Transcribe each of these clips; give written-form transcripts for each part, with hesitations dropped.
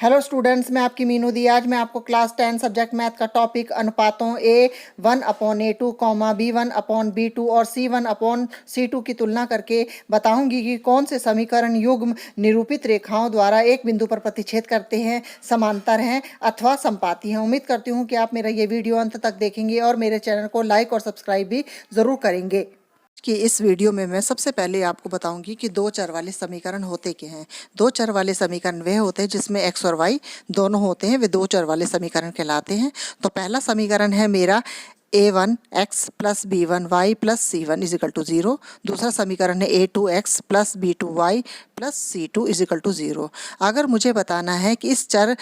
Hello students, मैं आपकी मीनू दी। आज मैं आपको क्लास 10 सब्जेक्ट मैथ का टॉपिक अनुपातों A1/A2, B1/B2 और C1/C2 की तुलना करके बताऊंगी कि कौन से समीकरण युग्म निरूपित रेखाओं द्वारा एक बिंदु पर प्रतिच्छेद करते हैं, समांतर हैं अथवा समपाती हैं। उम्मीद करती हूँ कि आप मेरा ये वीडियो अंत तक देखेंगे और मेरे चैनल को लाइक और सब्सक्राइब भी ज़रूर करेंगे। कि इस वीडियो में मैं सबसे पहले आपको बताऊंगी कि दो चर वाले समीकरण होते क्या हैं। दो चर वाले समीकरण वे होते हैं जिसमें x और y दोनों होते हैं, वे दो चर वाले समीकरण कहलाते हैं। तो पहला समीकरण है मेरा a1x plus b1y plus c1 is equal to 0। दूसरा समीकरण है a2x plus b2y plus c2 is equal to 0। अगर मुझे बताना है कि इस चर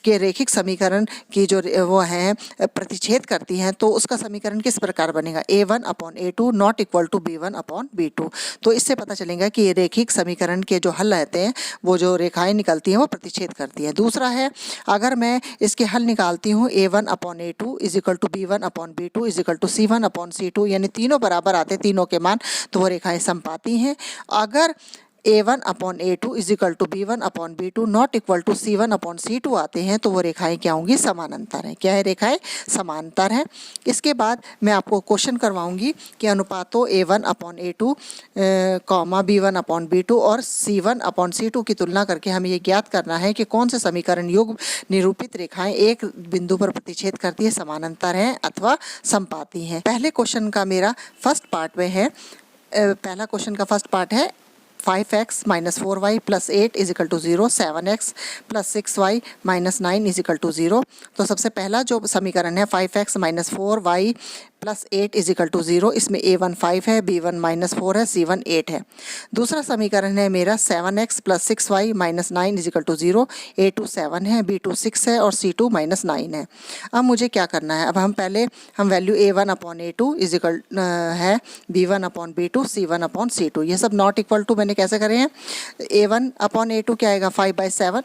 के रेखिक समीकरण की जो वो हैं प्रतिच्छेद करती हैं तो उसका समीकरण किस प्रकार बनेगा, a1/a2 not equal to b1/b2। तो इससे पता चलेगा कि ये रेखिक समीकरण के जो हल रहते हैं, वो जो रेखाएं निकलती हैं वो प्रतिच्छेद करती हैं। दूसरा है, अगर मैं इसके हल निकालती हूँ a1/a2 is equal to b1/b2 is equal to c1/c2, यानी तीनों बराबर आते हैं तीनों के मान, तो वो रेखाएं समपाती हैं। अगर a1/a2 is equal to b1/b2 not equal to c1/c2 आते हैं तो वो रेखाएं क्या होंगी, समानांतर हैं। क्या है, रेखाएं समांतर हैं। इसके बाद मैं आपको क्वेश्चन करवाऊंगी कि अनुपातों a1/a2 b1/b2 और c1/c2 की तुलना करके हमें ये ज्ञात करना है कि कौन से समीकरण युग्म निरूपित रेखाएं एक बिंदु पर प्रतिच्छेद करती है, समानांतर हैं अथवा समपाती हैं। पहले क्वेश्चन का मेरा फर्स्ट पार्ट में है, पहला क्वेश्चन का फर्स्ट पार्ट है 5x minus 4y plus 8 is equal to 0, 7x plus 6y minus 9 is equal to 0। तो सबसे पहला जो समीकरण है 5x minus 4y plus 8 is equal to 0, इसमें a1 5 है, b1 माइनस 4 है, c1 8 है। दूसरा समीकरण है मेरा 7x plus 6y minus 9 is equal to 0, a2 7 है, b2 6 है और c2 माइनस 9 है। अब मुझे क्या करना है, अब हम वैल्यू a1/a2 इज इक्वल है b1/b2 c1/c2, ये सब नॉट इक्वल टू मैंने कैसे करे हैं, a1/a2 क्या आएगा 5/7,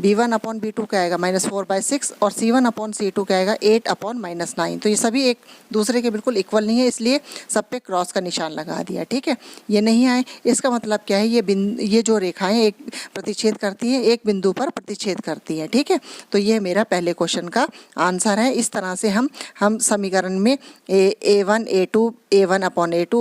b1/b2 क्या आएगा -4/6 और c1/c2 क्या आएगा 8/-9। तो ये सभी एक दूसरे के बिल्कुल इक्वल नहीं है, इसलिए सब पे क्रॉस का निशान लगा दिया। ठीक है, ये नहीं आए, इसका मतलब क्या है, ये जो रेखाएं एक प्रतिच्छेद करती हैं, एक बिंदु पर प्रतिच्छेद करती हैं। ठीक है, तो ये मेरा पहले क्वेश्चन का आंसर है। इस तरह से हम समीकरण में a1/a2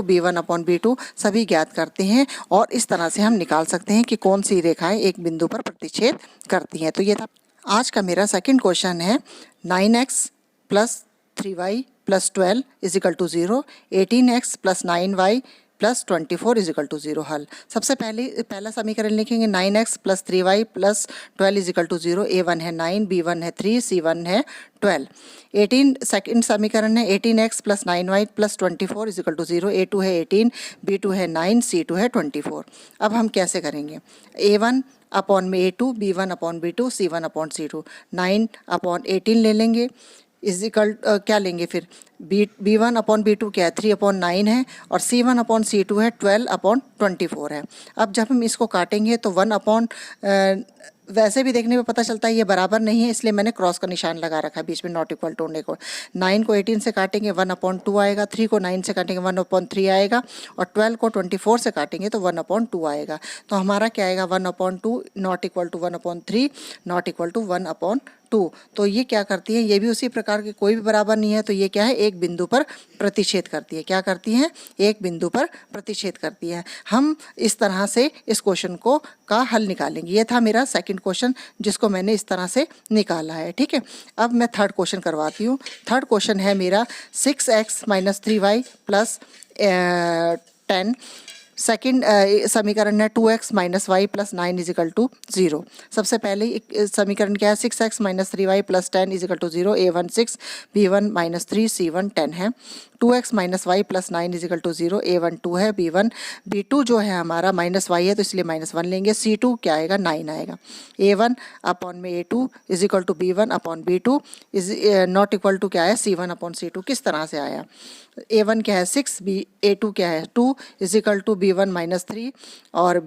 b1/b2 सभी ज्ञात करते हैं और इस तरह से हम निकाल सकते हैं कि कौन सी रेखाएं एक बिंदु पर प्रतिच्छेद करती हैं। तो ये था आज का मेरा सेकंड क्वेश्चन है 9x plus 3y plus 12 is equal to 0, 18x plus 9y plus 24 is equal to 0। हल, सबसे पहला समीकरण लिखेंगे 9x plus 3y plus 12 is equal to 0, a1 है 9, b1 है 3, c1 है 12। 18 सेकंड समीकरण है 18x plus 9y plus 24 is equal to 0, a2 है 18, b2 है 9, c2 है 24। अब हम कैसे करेंगे, a1/a2 b1/b2 c1/c2, 9/18 ले लेंगे इज इक्वल क्या लेंगे फिर b1/b2 क्या है 3/9 है और c1/c2 है 12/24 है। अब जब हम इसको काटेंगे तो वैसे भी देखने में पता चलता है ये बराबर नहीं है, इसलिए मैंने क्रॉस का निशान लगा रखा है बीच में नॉट इक्वल टू होने को। 9 को 18 से काटेंगे 1/2 आएगा, 3 को 9 से काटेंगे 1/3 आएगा और 12 को 24 से काटेंगे तो 1/2 आएगा। तो हमारा क्या आएगा 1/2 not equal to 1/3 not equal to 1/2। तो ये क्या करती है, ये भी उसी प्रकार के कोई भी बराबर नहीं है, तो ये क्या है, एक बिंदु पर प्रतिच्छेद करती है। क्या करती हैं, एक बिंदु पर प्रतिच्छेद करती है। हम इस तरह से इस क्वेश्चन का हल निकालेंगे। ये था मेरा सेकंड क्वेश्चन जिसको मैंने इस तरह से निकाला है। ठीक है, अब मैं थर्ड क्वेश्चन करवाती हूँ। थर्ड क्वेश्चन है मेरा 6x minus 3y plus 10। Second समीकरण है 2x minus y plus 9 is equal to 0। सबसे पहले समीकरण क्या है 6x minus 3y plus 10 is equal to 0, a1 6, b1 minus 3, c1 10 है। 2x minus y plus 9 is equal to 0, a1 2 है, b2 जो है हमारा माइनस वाई है तो इसलिए -1 लेंगे, c2 क्या आएगा 9 आएगा। a1/a2 is equal to b1/b2 is not equal to क्या है c1/c2। किस तरह से आया, a1 क्या है 6, a2 क्या है 2 is equal to b1 minus 3 और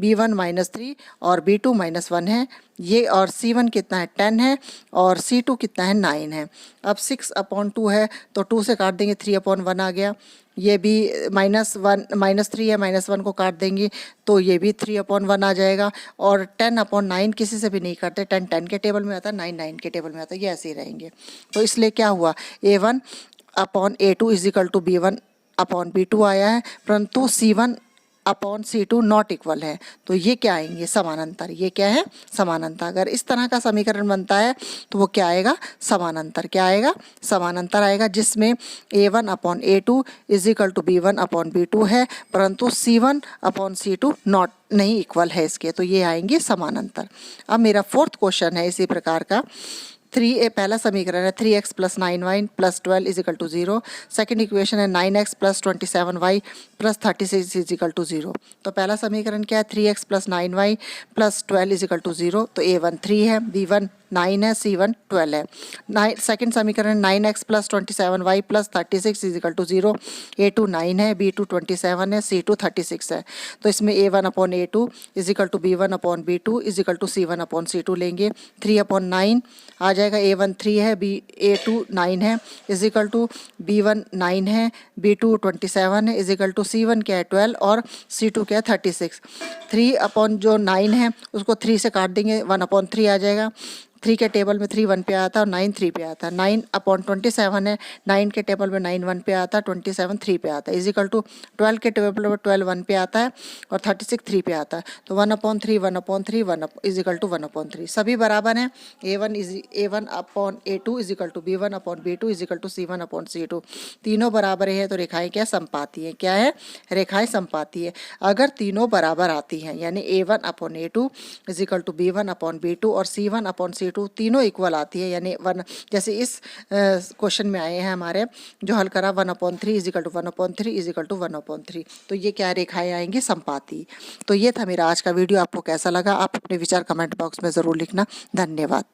b1 माइनस 3 और b2 -1 है ये, और c1 कितना है 10 है और c2 कितना है 9 है। अब 6/2 है तो 2 से काट देंगे 3/1 आ गया, ये भी -3 है, -1 को काट देंगे तो ये भी 3/1 आ जाएगा। और 10/9 किसी से भी नहीं करते, 10 के टेबल में आता है, 9 के टेबल में आता है, ये ऐसे ही रहेंगे। तो इसलिए क्या हुआ, A1/A2 is equal to B1/B2 आया है, परंतु C1/C2 नॉट इक्वल है। तो ये क्या आएंगे, समानांतर। ये क्या है, समानांतर। अगर इस तरह का समीकरण बनता है तो वो क्या आएगा, समानांतर। क्या आएगा, समानांतर आएगा, जिसमें A1/A2 is equal to B1/B2 है, परंतु C1/C2 नॉट नहीं इक्वल है इसके, तो ये आएंगे समानांतर। अब मेरा 4th क्वेश्चन है इसी प्रकार का। 3a पहला समीकरण है 3x + 9y + 12 is equal to 0। Second equation है 9x + 27y + 36 is equal to 0। तो पहला समीकरण क्या है, 3x + 9y + 12 is equal to 0। तो A1 3 है, B1 9 है, C1 12 है। सेकेंड समीकरण 9x + 27y + 36 is equal to 0। A2 9 है, B2 27 है, C2 36 है। तो इसमें A1/A2 is equal to B1/B2 is equal to C1/C2 लेंगे। 3/9 आ जाएगा। A1 3 है, A2 9 है, इज इक्वल टू B1 9 है, B2 27 है, इज इक्वल टू C1 क्या है 12 और C2 क्या है 36। 3/9 है उसको 3 से काट देंगे, 1/3 आ जाएगा। 3 के टेबल में 3 1 पे आता है और 9 3 पे आता है। 9/27 है, 9 के टेबल में 9 1 पे आता है, 27 3 पे आता है, इज इक्वल टू 12 के टेबल में 12 1 पे आता है और 36 3 पे आता है। तो 1/3 1/3 1 इज इक्वल टू 1/3 सभी बराबर हैं। A1/A2 is equal to B1/B2 is equal to C1/C2 तीनों बराबर है। तो रेखाएं क्या समपाती है, क्या है, रेखाएं समपाती है। अगर तीनों बराबर आती हैं यानी A1/A2 is equal to B1/B2 और C1/C2 तीनों इक्वल आती है, यानी 1 जैसे इस क्वेश्चन में आए हैं हमारे जो हल करा 1/3 is equal to 1/3 is equal to 1/3। तो ये क्या रेखाएं आएंगी, समपाती। तो ये था मेरा आज का वीडियो। आपको कैसा लगा आप अपने विचार कमेंट बॉक्स में ज़रूर लिखना। धन्यवाद।